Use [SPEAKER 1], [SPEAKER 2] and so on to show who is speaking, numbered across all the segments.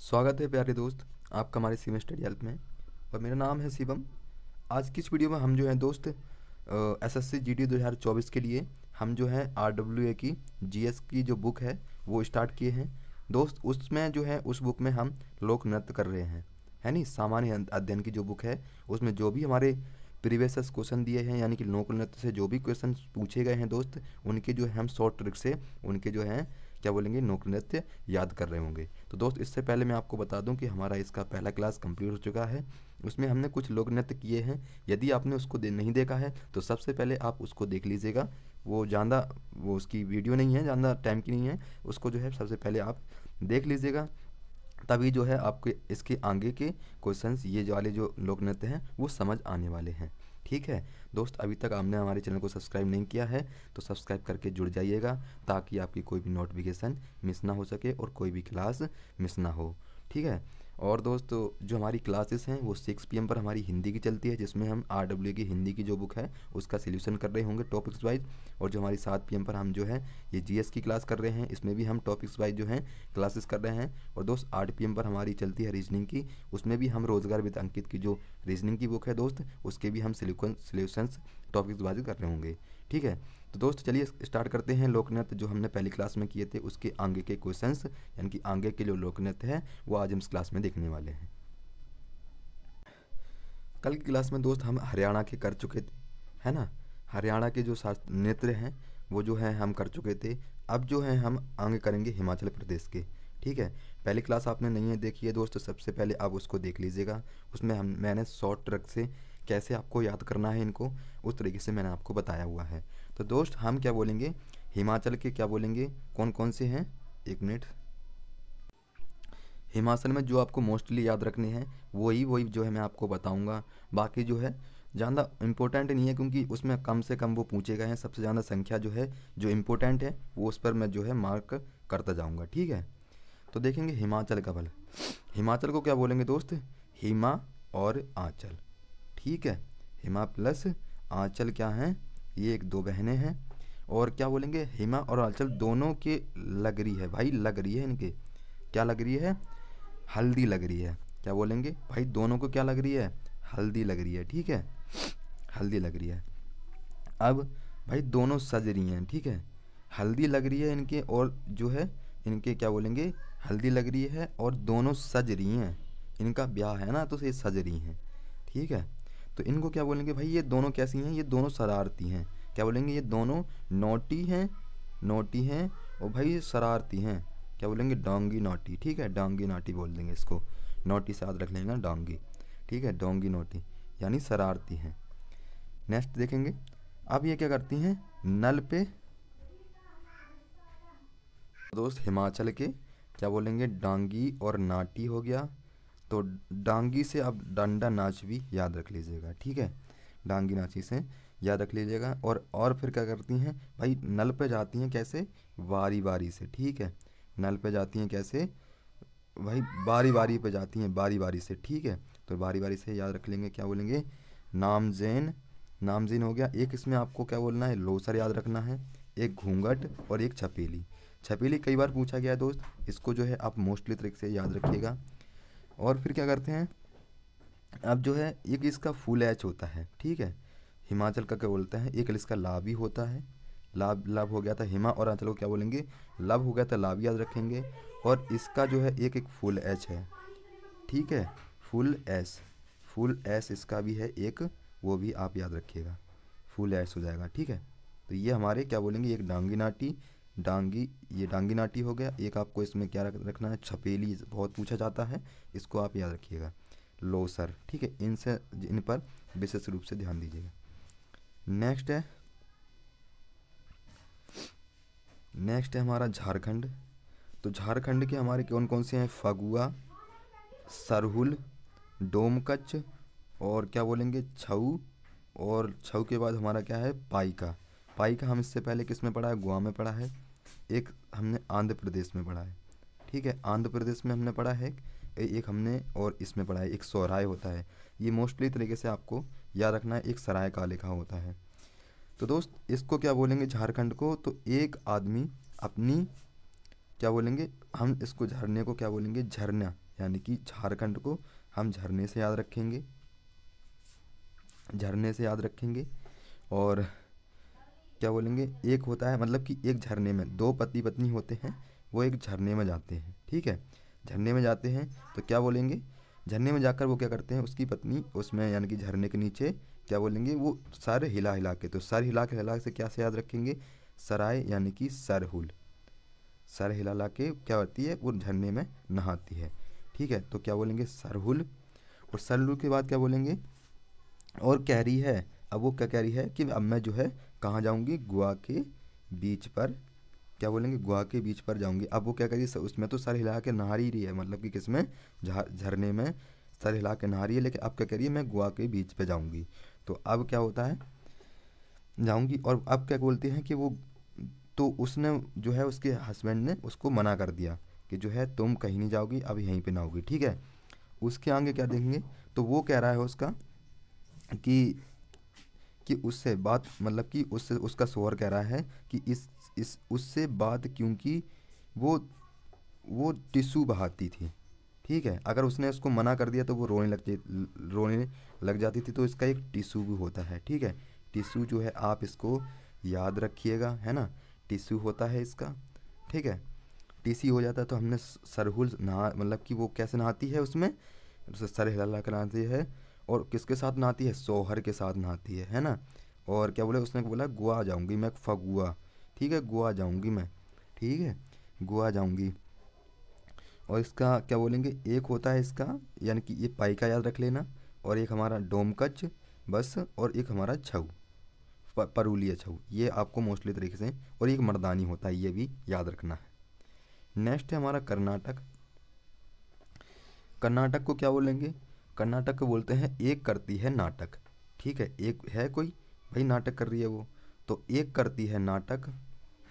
[SPEAKER 1] स्वागत है प्यारे दोस्त आपका हमारे शिवम स्टडी हेल्प में। और मेरा नाम है शिवम। आज की इस वीडियो में हम जो है दोस्त एसएससी जीडी 2024 के लिए हम जो है आरडब्ल्यूए की जीएस की जो बुक है वो स्टार्ट किए हैं दोस्त। उसमें जो है उस बुक में हम लोक नृत्य कर रहे हैं, है नहीं। सामान्य अध्ययन की जो बुक है उसमें जो भी हमारे प्रीवियस क्वेश्चन दिए हैं यानी कि लोक नृत्य से जो भी क्वेश्चन पूछे गए हैं दोस्त, उनके जो है हम शॉर्ट ट्रिक से उनके जो है क्या बोलेंगे लोक नृत्य याद कर रहे होंगे। तो दोस्त इससे पहले मैं आपको बता दूं कि हमारा इसका पहला क्लास कंप्लीट हो चुका है। उसमें हमने कुछ लोक नृत्य किए हैं। यदि आपने उसको नहीं देखा है तो सबसे पहले आप उसको देख लीजिएगा। वो ज़्यादा वो उसकी वीडियो नहीं है, ज़्यादा टाइम की नहीं है। उसको जो है सबसे पहले आप देख लीजिएगा, तभी जो है आपके इसके आगे के क्वेश्चंस ये जो वाले जो लोक नृत्य हैं वो समझ आने वाले हैं। ठीक है दोस्त, अभी तक आपने हमारे चैनल को सब्सक्राइब नहीं किया है तो सब्सक्राइब करके जुड़ जाइएगा ताकि आपकी कोई भी नोटिफिकेशन मिस ना हो सके और कोई भी क्लास मिस ना हो। ठीक है। और दोस्तों जो हमारी क्लासेस हैं वो 6 PM पर हमारी हिंदी की चलती है, जिसमें हम आरडब्ल्यू की हिंदी की जो बुक है उसका सोल्यूशन कर रहे होंगे टॉपिक्स वाइज। और जो हमारी 7 PM पर हम जो है ये जीएस की क्लास कर रहे हैं, इसमें भी हम टॉपिक्स वाइज जो है क्लासेस कर रहे हैं। और दोस्त 8 PM पर हमारी चलती है रीजनिंग की, उसमें भी हम रोजगार विद अंकित की जो रीजनिंग की बुक है दोस्त उसके भी हम सोल्यूशंस टॉपिक्स वाइज कर रहे होंगे। ठीक है। तो दोस्त चलिए स्टार्ट करते हैं। लोक नृत्य जो हमने पहली क्लास में किए थे उसके आगे के क्वेश्चंस यानी कि आगे के जो लोक नृत्य है वो आज हम इस क्लास में देखने वाले हैं। कल की क्लास में दोस्त हम हरियाणा के कर चुके थे, है ना। हरियाणा के जो नृत्य हैं वो जो है हम कर चुके थे। अब जो है हम आगे करेंगे हिमाचल प्रदेश के। ठीक है। पहली क्लास आपने नहीं है देखी है दोस्त, तो सबसे पहले आप उसको देख लीजिएगा। उसमें मैंने शॉर्ट ट्रिक से कैसे आपको याद करना है इनको उस तरीके से मैंने आपको बताया हुआ है। तो दोस्त हम क्या बोलेंगे, हिमाचल के क्या बोलेंगे, कौन कौन से हैं, एक मिनट। हिमाचल में जो आपको मोस्टली याद रखने हैं वही जो है मैं आपको बताऊंगा। बाकी जो है ज़्यादा इम्पोर्टेंट नहीं है क्योंकि उसमें कम से कम वो पूछे गए हैं। सबसे ज़्यादा संख्या जो है जो इम्पोर्टेंट है वो उस पर मैं जो है मार्क करता जाऊँगा। ठीक है। तो देखेंगे हिमाचल का बल। हिमाचल को क्या बोलेंगे दोस्त, हिमा और आंचल। ठीक है। हिमा प्लस आंचल क्या हैं, ये एक दो बहनें हैं। और क्या बोलेंगे, हिमा और आंचल दोनों के लग रही है भाई, लग रही है इनके, क्या लग रही है, हल्दी लग रही है। क्या बोलेंगे भाई, दोनों को क्या लग रही है, हल्दी लग रही है। ठीक है, हल्दी लग रही है। अब भाई दोनों सज रही हैं। ठीक है, हल्दी लग रही है इनके और जो है इनके क्या बोलेंगे, हल्दी लग रही है और दोनों सज रही हैं। इनका ब्याह है ना तो ये सज रही हैं। ठीक है। तो इनको क्या बोलेंगे भाई, ये दोनों कैसी हैं, ये दोनों शरारती हैं। क्या बोलेंगे, ये दोनों नोटी हैं, नोटी हैं और भाई शरारती हैं। क्या बोलेंगे, डोंगी नोटी। ठीक है, डोंगी नोटी बोल देंगे इसको, नोटी से याद रख लेंगे डोंगी। ठीक है, डोंगी नोटी यानी शरारती हैं। नेक्स्ट देखेंगे, अब ये क्या करती हैं, नल पे। दोस्त हिमाचल के क्या बोलेंगे, डांगी और नाटी हो गया। तो डांगी से अब डंडा नाच भी याद रख लीजिएगा। ठीक है, डांगी नाची से याद रख लीजिएगा। और फिर क्या करती हैं भाई, नल पे जाती हैं कैसे, बारी बारी से। ठीक है, नल पे जाती हैं कैसे भाई, बारी बारी पे जाती हैं, बारी बारी से। ठीक है, तो बारी बारी से याद रख लेंगे। क्या बोलेंगे, नामजेन, नामजेन हो गया। एक इसमें आपको क्या बोलना है, लोसर याद रखना है, एक घूंघट और एक छपेली। छपेली कई बार पूछा गया है दोस्त, इसको जो है आप मोस्टली तरीके से याद रखिएगा। और फिर क्या करते हैं, अब जो है एक इसका फुल एच होता है। ठीक है, हिमाचल का क्या बोलता है, एक इसका ला भी होता है। लाभ, लाभ हो गया था हिमा और आंचल को क्या बोलेंगे, लब हो गया था, लाभ याद रखेंगे। और इसका जो है एक फुल एच है। ठीक है, फुल एस, फुल एस इसका भी है एक, वो भी आप याद रखिएगा, फुल एस हो जाएगा। ठीक है, तो ये हमारे क्या बोलेंगे, एक डांगी नाटी, डांगी, ये डांगी नाटी हो गया। एक आपको इसमें क्या रखना है, छपेली बहुत पूछा जाता है, इसको आप याद रखिएगा, लोसर। ठीक है, इनसे इन पर विशेष रूप से ध्यान दीजिएगा। नेक्स्ट है, नेक्स्ट है हमारा झारखंड। तो झारखंड के हमारे कौन कौन से हैं, फगुआ, सरहुल, डोमकच और क्या बोलेंगे, छऊ। और छऊ के बाद हमारा क्या है, पाइका। पाइका हम इससे पहले किस में पढ़ा है, गोवा में पढ़ा है। एक हमने आंध्र प्रदेश में पढ़ा है। ठीक है, आंध्र प्रदेश में हमने पढ़ा है एक हमने, और इसमें पढ़ा है एक सोहराय होता है। ये मोस्टली तरीके से आपको याद रखना है, एक सराय का लिखा होता है। तो दोस्त इसको क्या बोलेंगे झारखंड को, तो एक आदमी अपनी क्या बोलेंगे, हम इसको झरने को क्या बोलेंगे, झरना, यानी कि झारखंड को हम झरने से याद रखेंगे, झरने से याद रखेंगे। और क्या बोलेंगे, एक होता है मतलब कि एक झरने में दो पति पत्नी होते हैं, वो एक झरने में जाते हैं, ठीक है, झरने में जाते हैं तो क्या बोलेंगे, झरने में जाकर वो क्या करते हैं, उसकी पत्नी उसमें यानी कि झरने के नीचे क्या बोलेंगे, वो सर हिला हिला के, तो सर हिला से क्या से याद रखेंगे, सराय यानी कि सरहुल, सर हिला ला के क्या होती है, वो झरने में नहाती है, ठीक है। तो क्या बोलेंगे, सरहुल। और सरहुल के बाद क्या बोलेंगे, और कह रही है, अब वो क्या कह रही है कि अब मैं जो है कहाँ जाऊँगी, गोवा के बीच पर, क्या बोलेंगे, गोवा के बीच पर जाऊँगी। अब वो क्या करी, उसमें तो सर हिला के नहा ही रही है, मतलब कि किसमें, झरने में सर हिला के नहा रही है, लेकिन अब क्या कह रही है, मैं गोवा के बीच पे जाऊँगी। तो अब क्या होता है, जाऊँगी, और अब क्या बोलते हैं कि वो, तो उसने जो है उसके हस्बैंड ने उसको मना कर दिया कि जो है तुम कहीं नहीं जाओगी, अब यहीं पे नहाओगी, ठीक है। उसके आगे क्या देखेंगे, तो वो कह रहा है उसका कि उससे बात, मतलब कि उससे उसका शोहर कह रहा है कि इस उससे बात, क्योंकि वो टिश्यू बहाती थी, ठीक है। अगर उसने उसको मना कर दिया तो वो रोने लग जाती थी, तो इसका एक टिश्यू भी होता है, ठीक है। टिश्यू जो है आप इसको याद रखिएगा, है ना, टिश्यू होता है इसका, ठीक है। टीसी हो जाता है, तो हमने सरहुल नहा, मतलब कि वो कैसे नहाती है उसमें, सर हिला कर नहाती है, और किसके साथ नहाती है, सोहर के साथ नहाती है ना। और क्या बोले, उसने बोला गोवा जाऊंगी मैं, फगुआ, ठीक है, गोवा जाऊंगी मैं, ठीक है, गोवा जाऊंगी। और इसका क्या बोलेंगे, एक होता है इसका, यानी कि ये पाई का याद रख लेना, और एक हमारा डोमकच बस, और एक हमारा छऊ, परूलिया छऊ, ये आपको मोस्टली तरीके से, और एक मर्दानी होता है, ये भी याद रखना है। नेक्स्ट है हमारा कर्नाटक। कर्नाटक को क्या बोलेंगे, कर्नाटक को बोलते हैं एक करती है नाटक, ठीक है। एक है कोई भाई नाटक कर रही है वो, तो एक करती है नाटक,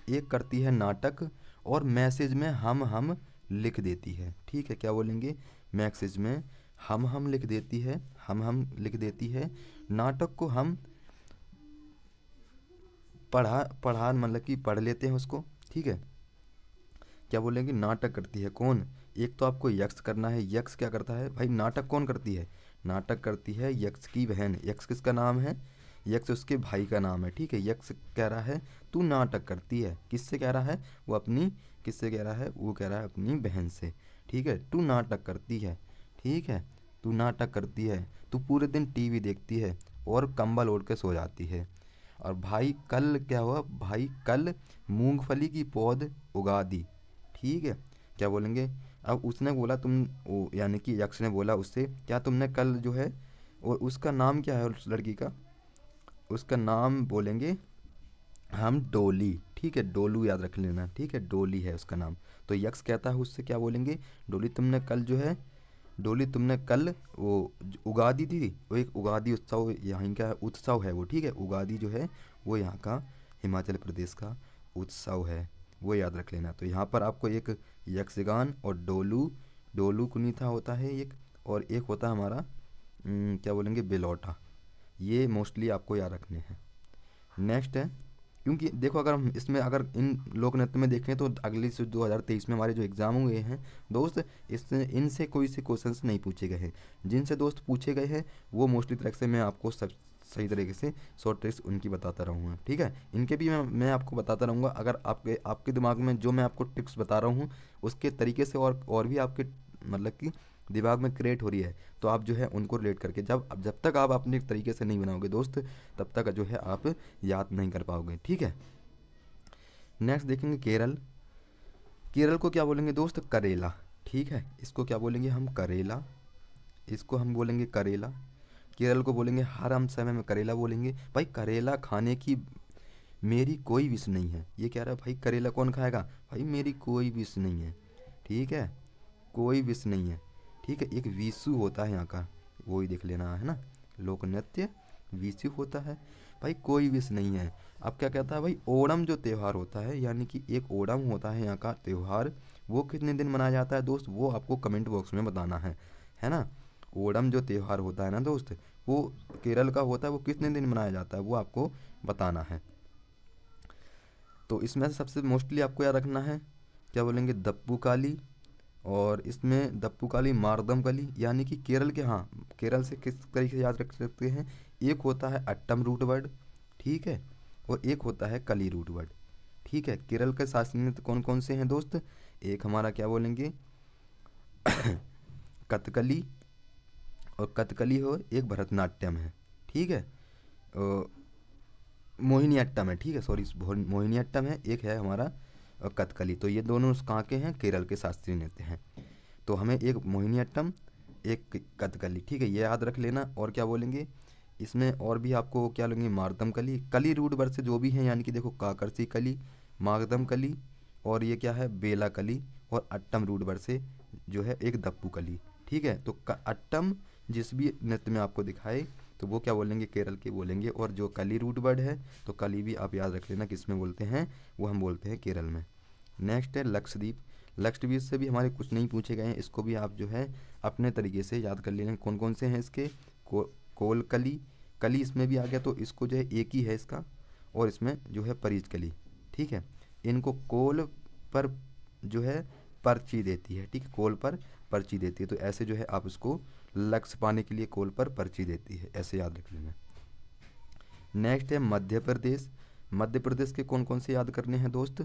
[SPEAKER 1] एक करती है नाटक, और मैसेज में हम लिख देती है, ठीक है। क्या बोलेंगे, मैसेज में हम लिख देती है, हम लिख देती है, नाटक को हम पढ़ा पढ़ा मतलब कि पढ़ लेते हैं उसको, ठीक है। क्या बोलेंगे, नाटक करती है कौन, एक तो आपको यक्ष करना है, यक्ष क्या करता है भाई, नाटक कौन करती है, नाटक करती है यक्ष की बहन, यक्ष किसका नाम है, यक्ष उसके भाई का नाम है, ठीक है। यक्ष कह रहा है तू नाटक करती है, किससे कह रहा है, वो अपनी, किससे कह रहा है, वो कह रहा है अपनी बहन से, ठीक है। तू नाटक करती है, ठीक है, तू नाटक करती है, तू पूरे दिन टीवी देखती है और कंबल ओढ़ के सो जाती है। और भाई कल क्या हुआ, भाई कल मूंगफली की पौध उगा दी, ठीक है। क्या बोलेंगे, अब उसने बोला तुम, यानी कि यक्ष ने बोला उससे, क्या तुमने कल जो है, और उसका नाम क्या है उस लड़की का, उसका नाम बोलेंगे हम डोली, ठीक है, डोलू याद रख लेना, ठीक है, डोली है उसका नाम। तो यक्ष कहता है उससे, क्या बोलेंगे, डोली तुमने कल जो है, डोली तुमने कल वो उगादी थी, वो एक उगादी उत्सव यहाँ का उत्सव है वो, ठीक है, उगादी जो है वो यहाँ का हिमाचल प्रदेश का उत्सव है, वो याद रख लेना। तो यहाँ पर आपको एक यक्षगान और डोलू, डोलू कुनीथा होता है एक, और एक होता है हमारा क्या बोलेंगे, बेलौटा, ये मोस्टली आपको याद रखने हैं। नेक्स्ट है, क्योंकि देखो अगर हम इसमें अगर इन लोक नृत्य में देखें तो अगले से 2023 में हमारे जो एग्ज़ाम हुए हैं दोस्त, इससे इनसे कोई से क्वेश्चंस नहीं पूछे गए हैं, जिनसे दोस्त पूछे गए हैं वो मोस्टली तरह से मैं आपको सब सही तरीके से शॉर्ट ट्रिक्स उनकी बताता रहूँगा, ठीक है। इनके भी मैं आपको बताता रहूँगा, अगर आपके दिमाग में जो मैं आपको टिप्स बता रहा हूँ उसके तरीके से और भी आपके मतलब कि दिमाग में क्रिएट हो रही है, तो आप जो है उनको रिलेट करके जब तक आप अपने तरीके से नहीं बनाओगे दोस्त, तब तक जो है आप याद नहीं कर पाओगे, ठीक है। नेक्स्ट देखेंगे केरल। केरल को क्या बोलेंगे दोस्त, करेला, ठीक है, इसको क्या बोलेंगे हम, करेला, इसको हम बोलेंगे करेला। केरल को बोलेंगे हर हम समय में करेला बोलेंगे, भाई करेला खाने की मेरी कोई विश नहीं है, ये कह रहा है भाई करेला कौन खाएगा, भाई मेरी कोई विश नहीं है, ठीक है, कोई विश नहीं है, ठीक है। एक विशु होता है यहाँ का, वो ही देख लेना है ना, लोक नृत्य विशु होता है, भाई कोई विश नहीं है। अब क्या कहता है भाई, ओणम जो त्यौहार होता है, यानी कि एक ओणम होता है यहाँ का त्यौहार, वो कितने दिन मनाया जाता है दोस्त, वो आपको कमेंट बॉक्स में बताना है ना। ओणम जो त्यौहार होता है ना दोस्त, वो केरल का होता है, वो कितने दिन मनाया जाता है वो आपको बताना है। तो इसमें से सबसे मोस्टली आपको याद रखना है क्या बोलेंगे दप्पू काली, और इसमें दप्पू काली मारदम कली, यानी कि केरल के, हाँ केरल से किस तरीके से याद रख सकते हैं, एक होता है अट्टम रूट वर्ड, ठीक है, और एक होता है कली रूट वर्ड, ठीक है। केरल के शास्त्रीय नृत्य कौन कौन से हैं दोस्त, एक हमारा क्या बोलेंगे कथकली, और कथकली हो, एक भरतनाट्यम है, ठीक है, मोहिनीअट्टम है, ठीक है, सॉरी मोहिनीअट्टम है, एक है हमारा कथकली। तो ये दोनों कहाँ के हैं, केरल के शास्त्रीय नृत्य हैं। तो हमें एक मोहिनीअट्टम, एक कथकली, ठीक है, ये याद रख लेना। और क्या बोलेंगे इसमें, और भी आपको क्या लेंगे, मारदम कली, कली रूट वर्ड से जो भी हैं, यानी कि देखो काकरसी कली, मारदम कली, और ये क्या है बेला कली, और अट्टम रूट वर्ड से जो है एक दप्पू कली, ठीक है। तो अट्टम जिस भी नृत्य में आपको दिखाए तो वो क्या बोलेंगे, केरल के बोलेंगे, और जो कली रूट वर्ड है तो कली भी आप याद रख लेना किस में बोलते हैं, वो हम बोलते हैं केरल में। नेक्स्ट है लक्षद्वीप। लक्षद्वीप से भी हमारे कुछ नहीं पूछे गए हैं, इसको भी आप जो है अपने तरीके से याद कर लेना। कौन कौन से हैं इसके, कोल कली, कली इसमें भी आ गया, तो इसको जो है एक ही है इसका, और इसमें जो है परीज कली, ठीक है। इनको कोल पर जो है पर्ची देती है, ठीक है, कोल पर पर्ची देती है, तो ऐसे जो है आप उसको लक्ष्य पाने के लिए कोल पर पर्ची देती है, ऐसे याद रख लेना। नेक्स्ट है मध्य प्रदेश। मध्य प्रदेश के कौन कौन से याद करने हैं दोस्त,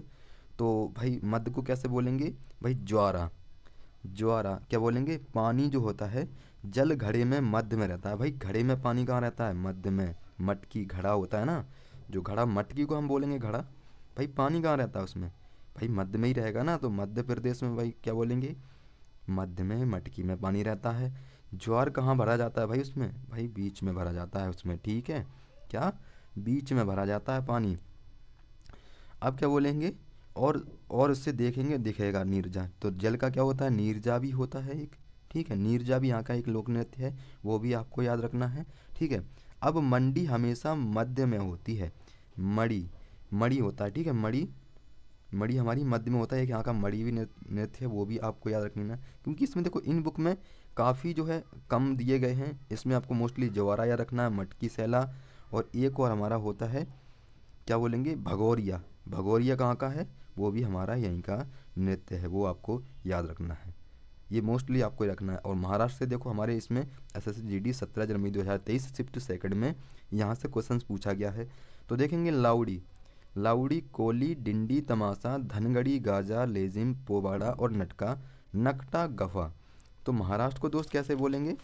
[SPEAKER 1] तो भाई मध्य को कैसे बोलेंगे, भाई ज्वारा, ज्वारा क्या बोलेंगे, पानी जो होता है जल घड़े में मध्य में रहता है। भाई घड़े में पानी कहाँ रहता है, मध्य में, मटकी घड़ा होता है ना, जो घड़ा मटकी को हम बोलेंगे घड़ा, भाई पानी कहाँ रहता है उसमें, भाई मध्य में ही रहेगा ना। तो मध्य प्रदेश में भाई क्या बोलेंगे, मध्य में मटकी में पानी रहता है। ज्वार कहाँ भरा जाता है भाई उसमें, भाई बीच में भरा जाता है उसमें, ठीक है, क्या बीच में भरा जाता है पानी। अब क्या बोलेंगे, और इससे देखेंगे दिखेगा नीरजा, तो जल का क्या होता है, नीरजा भी होता है एक, ठीक है, नीरजा भी यहाँ का एक लोक नृत्य है, वो भी आपको याद रखना है, ठीक है। अब मंडी हमेशा मध्य में होती है, मड़ी, मड़ी होता है, ठीक है, मड़ी, मड़ी हमारी मध्य में होता है। एक यहाँ का मड़ी भी नृत्य है, वो भी आपको याद रखना, क्योंकि इसमें देखो इन बुक में काफ़ी जो है कम दिए गए हैं, इसमें आपको मोस्टली जवारा याद रखना है, मटकी सैला, और एक और हमारा होता है क्या बोलेंगे भगोरिया। भगोरिया कहाँ का है, वो भी हमारा यहीं का नृत्य है, वो आपको याद रखना है, ये मोस्टली आपको रखना है। और महाराष्ट्र से देखो हमारे इसमें एसएससी जीडी 17 जनवरी 2023 शिफ्ट सेकंड में यहाँ से क्वेश्चंस पूछा गया है। तो देखेंगे लाउडी, लाउडी, कोली, डिंडी, तमाशा, धनगड़ी, गाजा, लेजिम, पोवाड़ा और नटका, नकटा, गफा। तो महाराष्ट्र को दोस्त कैसे बोलेंगे,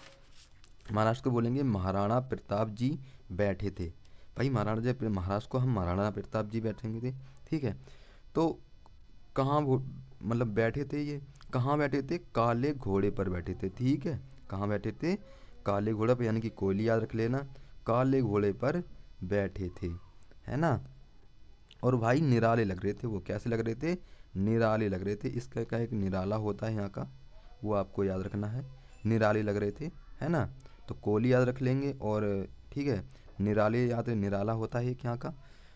[SPEAKER 1] महाराष्ट्र को बोलेंगे महाराणा प्रताप जी बैठे थे। भाई महाराष्ट्र को हम महाराणा प्रताप जी बैठेंगे थे, ठीक है। तो कहाँ मतलब बैठे थे, ये कहाँ बैठे थे, काले घोड़े पर बैठे थे, ठीक है, कहाँ बैठे थे, काले घोड़े पर, यानी कि कोयली याद रख लेना, काले घोड़े पर बैठे थे, है ना। और भाई निराले लग रहे थे, वो कैसे लग रहे थे, निराले लग रहे थे। इसका का एक निराला होता है यहाँ का, वो आपको याद रखना है, निराले लग रहे थे, है ना। तो कोली याद रख लेंगे, और ठीक है निराले याद, निराला होता है एक यहाँ का,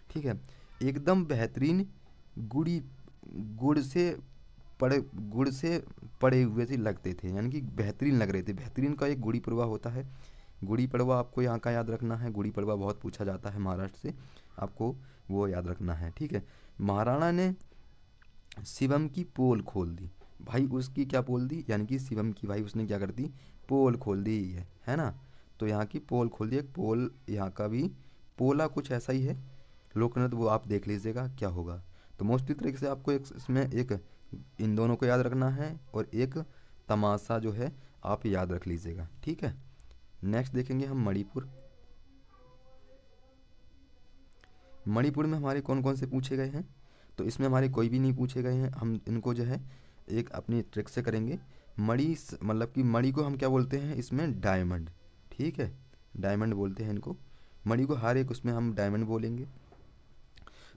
[SPEAKER 1] ठीक है। एकदम बेहतरीन गुड़ी, गुड़ से गुड़ से पड़े हुए से लगते थे, यानी कि बेहतरीन लग रहे थे। बेहतरीन का एक गुड़ी पड़वा होता है, गुड़ी पड़वा आपको यहाँ का याद रखना है, गुड़ी पड़वा बहुत पूछा जाता है महाराष्ट्र से, आपको वो याद रखना है, ठीक है। महाराणा ने शिवम की पोल खोल दी, भाई उसकी क्या पोल दी, यानी कि शिवम की भाई उसने क्या कर दी, पोल खोल दी है ना। तो यहाँ की पोल खोल दी, एक पोल यहाँ का भी पोला कुछ ऐसा ही है लोकनृत्य, वो आप देख लीजिएगा क्या होगा। तो मोस्टली तरीके से आपको एक इसमें एक इन दोनों को याद रखना है, और एक तमाशा जो है आप याद रख लीजिएगा, ठीक है। नेक्स्ट देखेंगे हम मणिपुर। मणिपुर में हमारे कौन कौन से पूछे गए हैं, तो इसमें हमारे कोई भी नहीं पूछे गए हैं, हम इनको जो है एक अपनी ट्रिक से करेंगे। मणि मतलब कि मणि को हम क्या बोलते हैं इसमें, डायमंड, ठीक है, डायमंड बोलते हैं इनको, मणि को हर एक उसमें हम डायमंड बोलेंगे।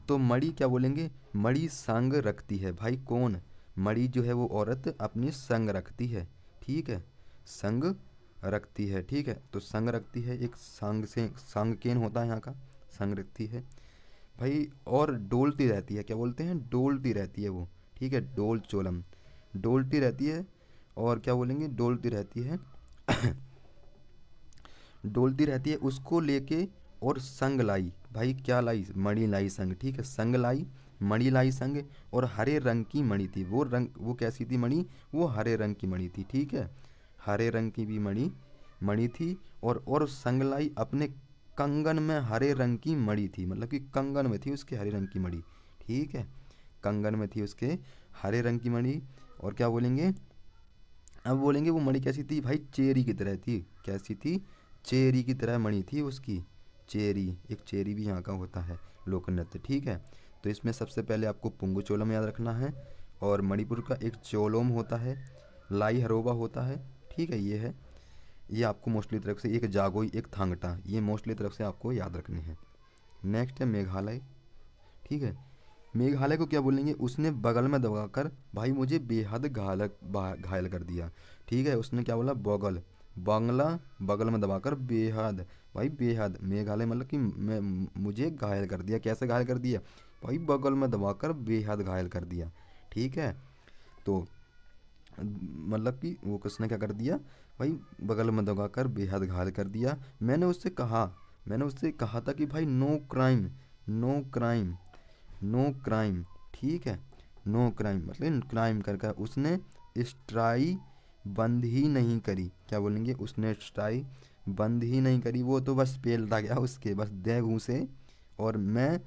[SPEAKER 1] तो मणि क्या बोलेंगे, मणि संग रखती है, भाई कौन, मणि जो है वो औरत अपनी संग रखती है, ठीक है, संग रखती है, ठीक है। तो संग रखती है, एक संग से संग केन होता है यहाँ का, संग रखती है भाई। और डोलती रहती है, क्या बोलते हैं, डोलती रहती है वो, ठीक है, डोल चोलम, डोलती रहती है। और क्या बोलेंगे, डोलती रहती है डोलती रहती है, उसको लेके और संग लाई, भाई क्या लाई, मणि लाई संग, ठीक है, संग लाई मणि लाई संग, और हरे रंग की मणि थी। वो कैसी थी मणि? वो हरे रंग की मणि थी, ठीक है, हरे रंग की भी मणि मणि थी। और संग लाई अपने कंगन में हरे रंग की मणि थी, मतलब कि कंगन में थी उसके हरे रंग की मणि, ठीक है, कंगन में थी उसके हरे रंग की मणि। और क्या बोलेंगे, अब बोलेंगे वो मणि कैसी थी भाई? चेरी की तरह थी। कैसी थी? चेरी की तरह मणि थी उसकी। चेरी, एक चेरी भी यहाँ का होता है लोक नृत्य, ठीक है। तो इसमें सबसे पहले आपको पुंगु चोलम याद रखना है, और मणिपुर का एक चोलोम होता है, लाई हरोबा होता है, ठीक है, ये है। ये आपको मोस्टली तरफ से, एक जागोई, एक थांगटा, ये मोस्टली तरफ से आपको याद रखने हैं। नेक्स्ट है मेघालय, ठीक है। मेघालय को क्या बोलेंगे? उसने बगल में दबाकर भाई मुझे बेहद घायल कर दिया, ठीक है। उसने क्या बोला? बगल, बांग्ला, बगल में दबाकर बेहद, भाई बेहद, मेघालय मतलब कि मुझे घायल कर दिया। कैसे घायल कर दिया भाई? बगल में दबाकर बेहद घायल कर दिया, ठीक है। तो मतलब कि वो किसने क्या कर दिया भाई? बगल में दबाकर बेहद घायल कर दिया। मैंने उससे कहा था कि भाई no crime, no crime, no crime, ठीक है, नो क्राइम मतलब क्राइम करके उसने स्ट्राई बंद ही नहीं करी। क्या बोलेंगे? उसने स्ट्राई बंद ही नहीं करी, वो तो बस पेलता गया उसके, बस दे घूसे। और मैं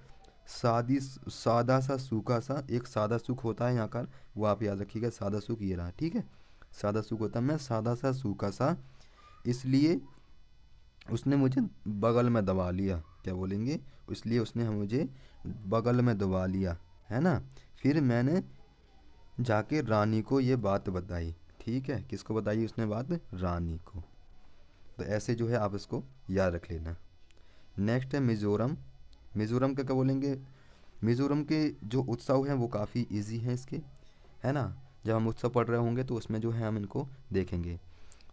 [SPEAKER 1] सादा सा सूखा सा, एक सादा सूख होता है यहाँ का, वो आप याद रखिएगा, सादा सूख ये रहा, ठीक है, सादा सूख होता है। मैं सादा सा सूखा सा, इसलिए उसने मुझे बगल में दबा लिया। क्या बोलेंगे? इसलिए उसने मुझे बगल में दबा लिया, है ना। फिर मैंने जाके रानी को ये बात बताई, ठीक है, किसको बताई उसने बात? रानी को। तो ऐसे जो है आप इसको याद रख लेना। नेक्स्ट है मिज़ोरम। मिज़ोरम का क्या बोलेंगे? मिज़ोरम के जो उत्सव हैं वो काफ़ी इजी हैं इसके, है ना। जब हम उत्सव पढ़ रहे होंगे तो उसमें जो है हम इनको देखेंगे।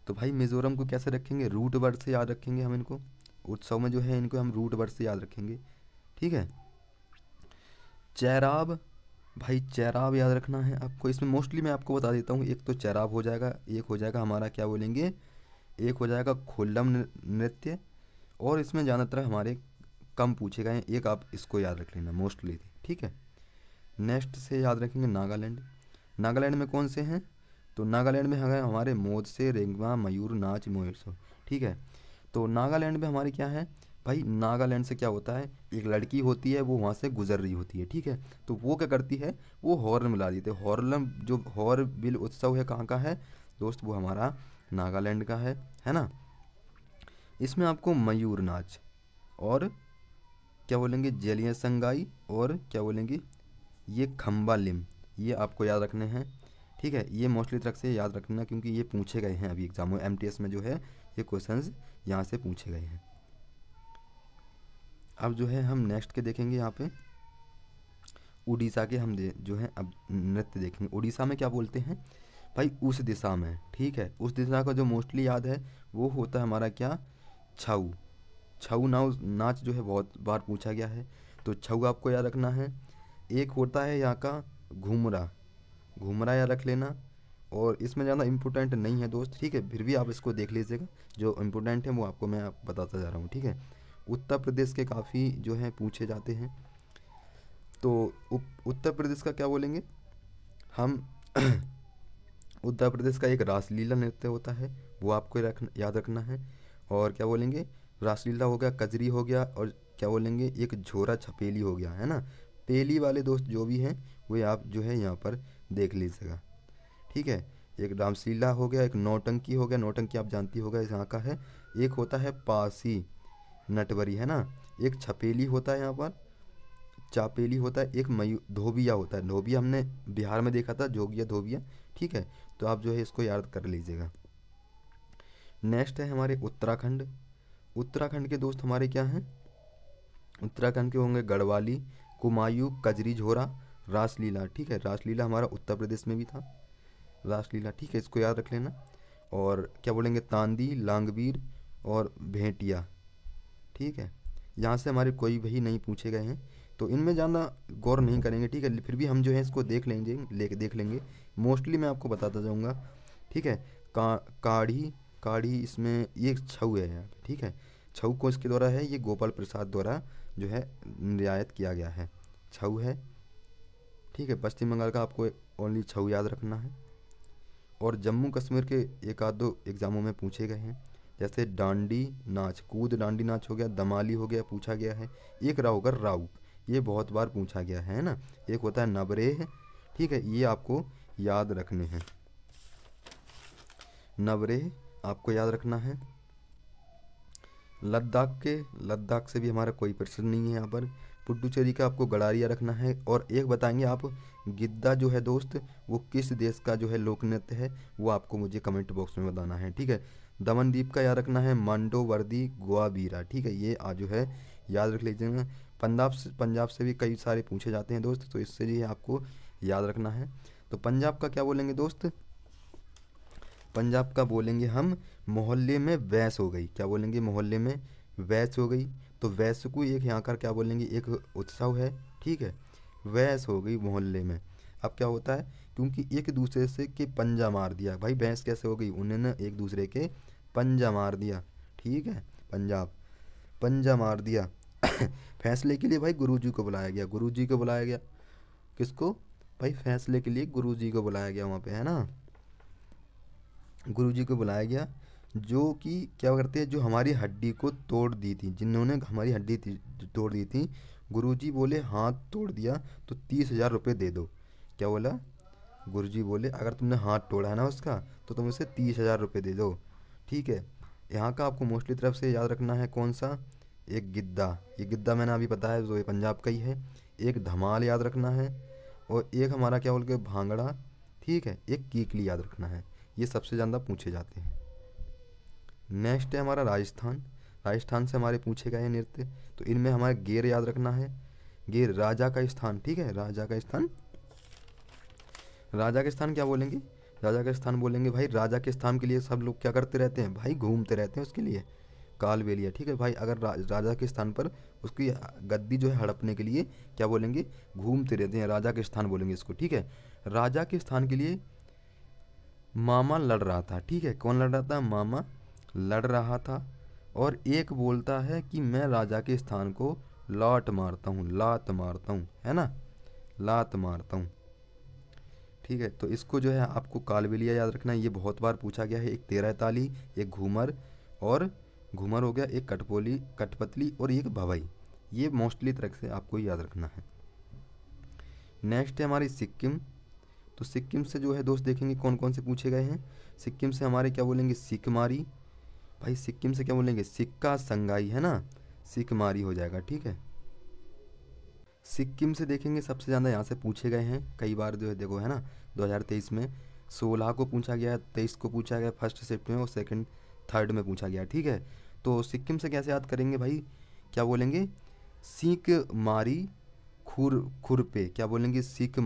[SPEAKER 1] तो भाई मिज़ोरम को कैसे रखेंगे? रूट वर्ड से याद रखेंगे हम इनको। उत्सव में जो है इनको हम रूट वर्ड से याद रखेंगे, ठीक है। चैराब, भाई चैराब याद रखना है आपको। इसमें मोस्टली मैं आपको बता देता हूँ, एक तो चैराब हो जाएगा, एक हो जाएगा हमारा क्या बोलेंगे, एक हो जाएगा खुल्लम नृत्य, और इसमें ज़्यादातर हमारे कम पूछे गए हैं, एक आप इसको याद रख लेना मोस्टली, ठीक है। नेक्स्ट से याद रखेंगे नागालैंड। नागालैंड में कौन से हैं? तो नागालैंड में है हमारे मोदसे, रेंगमा, मयूर नाच, मोयरसो, ठीक है। तो नागालैंड में हमारे क्या है भाई? नागालैंड से क्या होता है, एक लड़की होती है, वो वहाँ से गुजर रही होती है, ठीक है। तो वो क्या करती है? वो हॉर्न मिला देती है। हॉर्न, जो हॉर्नबिल उत्सव है, कहाँ का है दोस्त? वो हमारा नागालैंड का है ना। इसमें आपको मयूर नाच और क्या बोलेंगे, जेलिया संगाई, और क्या बोलेंगे, ये खम्बा लिम, ये आपको याद रखने हैं, ठीक है। ये मोस्टली तरह से याद रखना, क्योंकि ये पूछे गए हैं अभी एग्जाम में, एमटीएस में जो है ये क्वेश्चंस यहाँ से पूछे गए हैं। अब जो है हम नेक्स्ट के देखेंगे यहाँ पे उड़ीसा के, हम जो है अब नृत्य देखेंगे। उड़ीसा में क्या बोलते हैं भाई? उस दिशा में, ठीक है। उस दिशा का जो मोस्टली याद है वो होता है हमारा क्या? छऊ। छऊ नाच जो है बहुत बार पूछा गया है, तो छऊ आपको याद रखना है। एक होता है यहाँ का घूमरा, घूमरा याद रख लेना। और इसमें ज़्यादा इम्पोर्टेंट नहीं है दोस्त, ठीक है, फिर भी आप इसको देख लीजिएगा, जो इम्पोर्टेंट है वो आपको मैं बताता जा रहा हूँ, ठीक है। उत्तर प्रदेश के काफ़ी जो है पूछे जाते हैं। तो उत्तर प्रदेश का क्या बोलेंगे हम? उत्तर प्रदेश का एक रासलीला नृत्य होता है, वो आपको याद रखना है। और क्या बोलेंगे? रासलीला हो गया, कजरी हो गया, और क्या बोलेंगे, एक झोरा छपेली हो गया, है ना। पेली वाले दोस्त जो भी हैं वो आप जो है यहाँ पर देख लीजिएगा, ठीक है। एक रामलीला हो गया, एक नौटंकी हो गया, नौटंकी आप जानती होगा यहाँ का है। एक होता है पासी नटवरी, है ना। एक छपेली होता है यहाँ पर, चापेली होता है, एक धोबिया होता है। धोबिया हमने बिहार में देखा था, जोगिया धोबिया, ठीक है। तो आप जो है इसको याद कर लीजिएगा। नेक्स्ट है हमारे उत्तराखंड। उत्तराखंड के दोस्त हमारे क्या हैं? उत्तराखंड के होंगे गढ़वाली, कुमायूं, कजरी, झोरा, रासलीला, ठीक है। रासलीला हमारा उत्तर प्रदेश में भी था, रासलीला, ठीक है, इसको याद रख लेना। और क्या बोलेंगे, तांदी, लांगबीर और भेंटिया, ठीक है। यहाँ से हमारे कोई भी नहीं पूछे गए हैं, तो इनमें ज़्यादा गौर नहीं करेंगे, ठीक है। फिर भी हम जो है इसको देख लेंगे मोस्टली मैं आपको बताता जाऊँगा, ठीक है। काढ़ी, काढ़ी इसमें ये छऊ है यहाँ पे, ठीक है। छऊ को इसके द्वारा है, ये गोपाल प्रसाद द्वारा जो है रियायत किया गया है, छऊ है। ठीक है। पश्चिम बंगाल का आपको ओनली 6 याद रखना है। और जम्मू कश्मीर के एक आध दो एग्जामों में पूछे गए हैं, जैसे डांडी नाच, कूद डांडी नाच हो गया, दमाली हो गया, पूछा गया है। एक राव होगा राव, ये बहुत बार पूछा गया है ना। एक होता है नवरेह, ठीक है, ये आपको याद रखने हैं। नवरेह आपको याद रखना है। लद्दाख से भी हमारा कोई प्रश्न नहीं है यहाँ पर। पुडुचेरी का आपको गडारिया रखना है। और एक बताएंगे आप, गिद्दा जो है दोस्त वो किस देश का जो है लोक नृत्य है, वो आपको मुझे कमेंट बॉक्स में बताना है, ठीक है। दमनदीप का याद रखना है मांडो वर्दी गोवाबीरा, ठीक है, ये जो है याद रख लीजिएगा। पंजाब से भी कई सारे पूछे जाते हैं दोस्त, तो इससे भी आपको याद रखना है। तो पंजाब का क्या बोलेंगे दोस्त, पंजाब का बोलेंगे हम मोहल्ले में वैस हो गई। क्या बोलेंगे, मोहल्ले में वैस हो गई। तो वैस को एक यहाँ का क्या बोलेंगे, एक उत्सव है, ठीक है, वैस हो गई मोहल्ले में। अब क्या होता है, क्योंकि एक दूसरे से के पंजा मार दिया, भाई भैंस कैसे हो गई, उन्होंने एक दूसरे के पंजा मार दिया, ठीक है, पंजा मार दिया। फैसले के लिए भाई गुरुजी को बुलाया गया, गुरुजी को बुलाया गया, किसको भाई, फैसले के लिए गुरुजी को बुलाया गया वहाँ पे, है ना, गुरुजी को बुलाया गया, जो कि क्या करते हैं, जो हमारी हड्डी को तोड़ दी थी, जिन्होंने हमारी हड्डी तोड़ दी थी, गुरुजी बोले हाथ तोड़ दिया तो 30,000 रुपये दे दो। क्या बोला, गुरुजी बोले अगर तुमने हाथ तोड़ा है ना उसका, तो तुम उसे 30,000 रुपये दे दो, ठीक है। यहाँ का आपको मोस्टली तरफ से याद रखना है कौन सा, एक गिद्दा, ये गिद्दा मैंने अभी बताया तो ये पंजाब का ही है। एक धमाल याद रखना है, और एक हमारा क्या बोल के भांगड़ा, ठीक है, एक कीकली याद रखना है। ये सबसे ज़्यादा पूछे जाते हैं। नेक्स्ट है हमारा राजस्थान, राजस्थान से हमारे पूछे गए नृत्य, तो इनमें हमारे गेर याद रखना है। गेर राजा का स्थान, ठीक है, राजा का स्थान, राजा का स्थान क्या बोलेंगे, राजा का स्थान बोलेंगे भाई, राजा के स्थान के लिए सब लोग क्या करते रहते हैं भाई, घूमते रहते हैं उसके लिए, कालबेलिया, ठीक है भाई। अगर राजा के स्थान पर उसकी गद्दी जो है हड़पने के लिए क्या बोलेंगे, घूमते रहते हैं, राजा के स्थान बोलेंगे इसको, ठीक है। राजा के स्थान के लिए मामा लड़ रहा था, ठीक है, कौन लड़ रहा था, मामा लड़ रहा था। और एक बोलता है कि मैं राजा के स्थान को लात मारता हूँ, है ना, लात मारता हूँ, ठीक है। तो इसको जो है आपको कालबेलिया याद रखना है, ये बहुत बार पूछा गया है। एक 13 ताली, एक घूमर, और घूमर हो गया, एक कठपतली और एक भवई, ये मोस्टली तरह से आपको याद रखना है। नेक्स्ट है हमारी सिक्किम, तो सिक्किम से जो है दोस्त देखेंगे कौन कौन से पूछे गए हैं। सिक्किम से हमारे क्या बोलेंगे, सिकमारी, भाई सिक्किम से क्या बोलेंगे, सिक्का संगाई, है ना, सिकमारी हो जाएगा, ठीक है। सिक्किम से देखेंगे सबसे ज़्यादा यहाँ से पूछे गए हैं कई बार जो है, देखो है ना, 2023 में 16 को पूछा गया, 23 को पूछा गया फर्स्ट शिफ्ट में, और सेकंड थर्ड में पूछा गया, ठीक है। तो सिक्किम से कैसे याद करेंगे भाई, क्या बोलेंगे, सीक मारी खुर पे, क्या बोलेंगे, सीक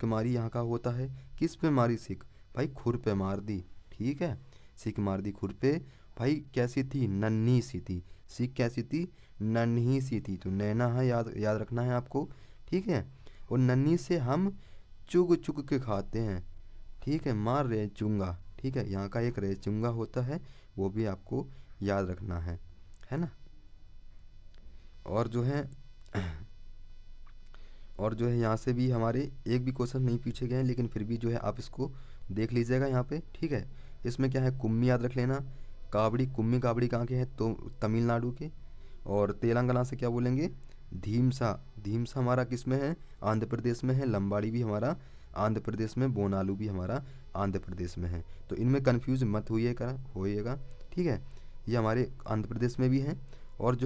[SPEAKER 1] मारी यहाँ का होता है, किस पे मारी सीक, भाई खुर पे मार दी, ठीक है, सीक मार दी खुर पे। भाई कैसी थी, नन्ही सी थी, सीक कैसी थी, नन्ही सी थी, तो नैना है, याद रखना है आपको, ठीक है। और नन्ही से हम चुग चुग के खाते हैं, ठीक है, मार रहे चुंगा, ठीक है, यहाँ का एक रे चुंगा होता है, वो भी आपको याद रखना है ना। और जो है यहाँ से भी हमारे एक भी क्वेश्चन नहीं पूछे गए हैं, लेकिन फिर भी जो है आप इसको देख लीजिएगा यहाँ पे, ठीक है। इसमें क्या है, कुम्मी याद रख लेना, कावड़ी, कुम्मी कावड़ी कहाँ के हैं, तो तमिलनाडु के। और तेलंगाना से क्या बोलेंगे, धीमसा हमारा किस में है, आंध्र प्रदेश में है। लंबाड़ी भी हमारा आंध्र प्रदेश में, बोनालू भी हमारा आंध्र प्रदेश में है। तो इनमें कन्फ्यूज मत होइएगा, ठीक है, ये हमारे आंध्र प्रदेश में भी हैं। और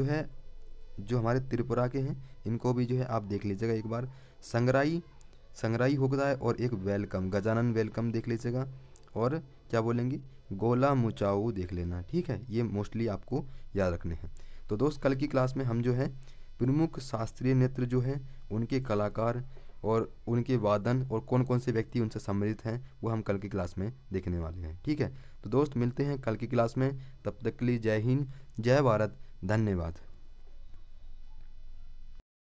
[SPEAKER 1] जो हमारे त्रिपुरा के हैं, इनको भी जो है आप देख लीजिएगा एक बार। संगराई होता है, और एक वेलकम, गजानन वेलकम देख लीजिएगा। और क्या बोलेंगे, गोला मुचाऊ देख लेना, ठीक है, ये मोस्टली आपको याद रखने हैं। तो दोस्त कल की क्लास में हम जो है प्रमुख शास्त्रीय नृत्य जो हैं उनके कलाकार और उनके वादन और कौन कौन से व्यक्ति उनसे सम्मिलित हैं, वो हम कल की क्लास में देखने वाले हैं, ठीक है। तो दोस्त मिलते हैं कल की क्लास में, तब तक के लिए जय हिंद, जय भारत, धन्यवाद।